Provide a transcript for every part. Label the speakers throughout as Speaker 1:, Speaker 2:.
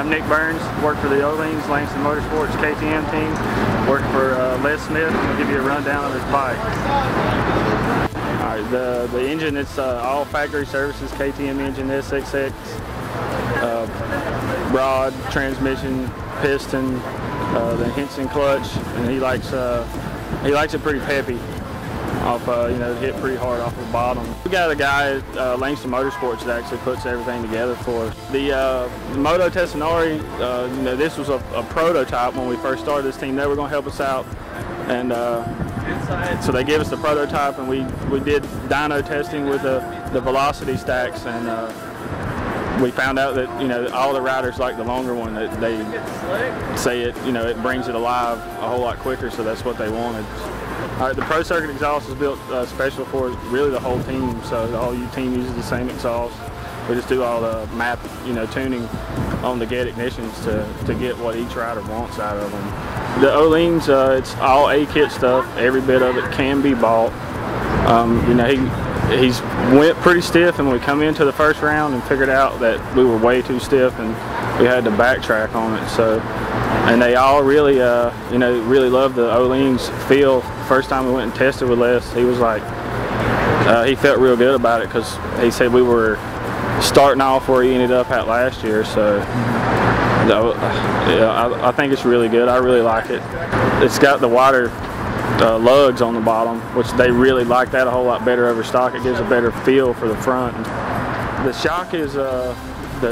Speaker 1: I'm Nick Burns, work for the Ohlins, Langston Motorsports KTM team, working for Les Smith. I'll give you a rundown of his bike. Alright, the engine, it's all factory services, KTM engine, SXX, rod, transmission, piston, the Henson clutch, and he likes it pretty peppy. Off, hit pretty hard off the bottom. We got a guy at Langston Motorsports that actually puts everything together for us. The Moto Tessinori, this was a prototype when we first started this team. They were going to help us out, and so they gave us the prototype, and we did dyno testing with the velocity stacks, and we found out that all the riders like the longer one. That they say it brings it alive a whole lot quicker, so that's what they wanted. All right, the Pro Circuit exhaust is built special for really the whole team, so the whole team uses the same exhaust. We just do all the map, tuning on the GET ignitions to get what each rider wants out of them. The Ohlins, it's all A-kit stuff. Every bit of it can be bought. He's went pretty stiff, and we come into the first round and figured out that we were way too stiff, and we had to backtrack on it. So, and they all really, really love the Ohlins feel. First time we went and tested with Les, he was like, he felt real good about it because he said we were starting off where he ended up at last year. So, I think it's really good. I really like it. It's got the wider lugs on the bottom, which they really like that a whole lot better over stock. It gives a better feel for the front. The shock is the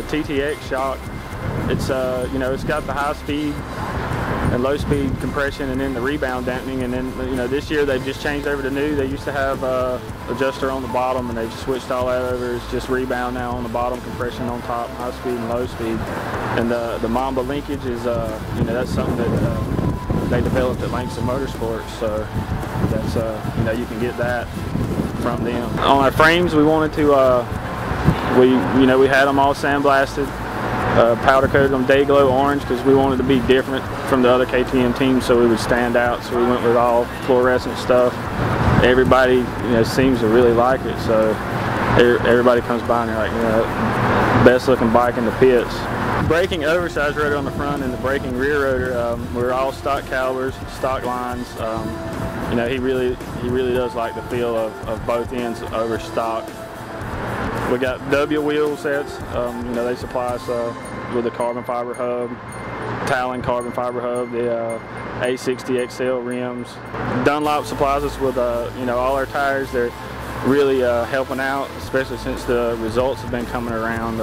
Speaker 1: TTX shock. It's it's got the high speed and low speed compression, and then the rebound dampening, and then this year they've just changed over to new. They used to have adjuster on the bottom, and they've switched all that over. It's just rebound now on the bottom, compression on top, high speed and low speed. And the Mamba linkage is that's something that they developed at Langston Motorsports, so that's you can get that from them. On our frames, we wanted to we had them all sandblasted, powder coated them day glow orange because we wanted to be different from the other KTM teams, so we would stand out. So we went with all fluorescent stuff. Everybody seems to really like it, so everybody comes by and they're like, best looking bike in the pits. Braking oversized rotor on the front and the braking rear rotor, we're all stock calibers, stock lines. He really does like the feel of both ends over stock. We got W wheel sets. They supply us with a carbon fiber hub, Talon carbon fiber hub, the A60 XL rims. Dunlop supplies us with all our tires. They're really helping out, especially since the results have been coming around.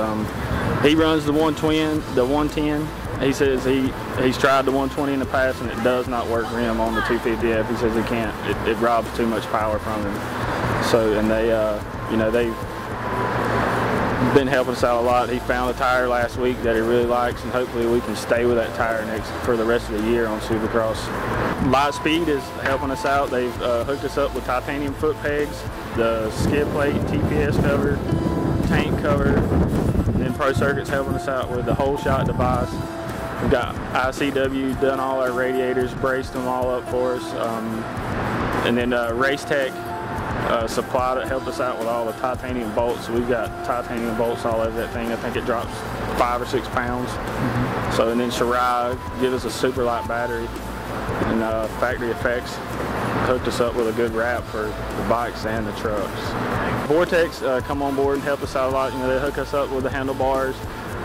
Speaker 1: He runs the 110. He says he's tried the 120 in the past, and it does not work rim on the 250F. He says he can't. It robs too much power from him. So, and they've been helping us out a lot. He found a tire last week that he really likes, and hopefully we can stay with that tire for the rest of the year on Supercross. Lightspeed is helping us out. They've hooked us up with titanium foot pegs, the skid plate, TPS cover, tank cover, and then Pro Circuit's helping us out with the whole shot device. We've got ICW done all our radiators, braced them all up for us, and then Race Tech supply that helped us out with all the titanium bolts. So we've got titanium bolts all over that thing. I think it drops 5 or 6 pounds. So, and then Shirai give us a super light battery, and Factory Effects hooked us up with a good wrap for the bikes and the trucks. Vortex come on board and help us out a lot. They hook us up with the handlebars.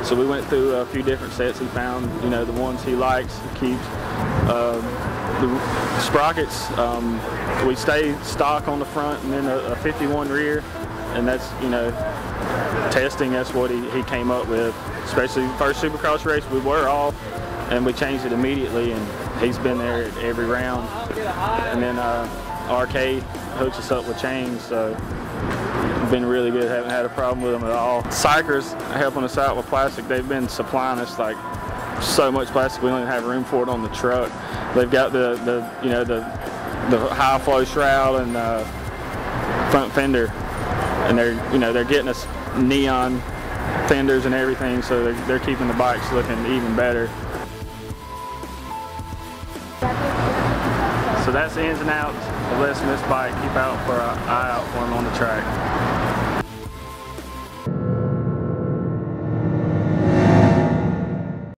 Speaker 1: So we went through a few different sets. He found the ones he likes, he keeps. The sprockets, we stay stock on the front, and then a 51 rear, and that's testing. That's what he came up with. Especially first Supercross race, we were off, and we changed it immediately, and he's been there at every round. And then RK hooks us up with chains, so it's been really good. Haven't had a problem with them at all. Cycers helping us out with plastic. They've been supplying us like so much plastic we don't even have room for it on the truck. They've got the high flow shroud and front fender, and they're getting us neon fenders and everything, so they're keeping the bikes looking even better. So that's the ins and outs of Les Smith's bike. Keep out for an eye out for him on the track.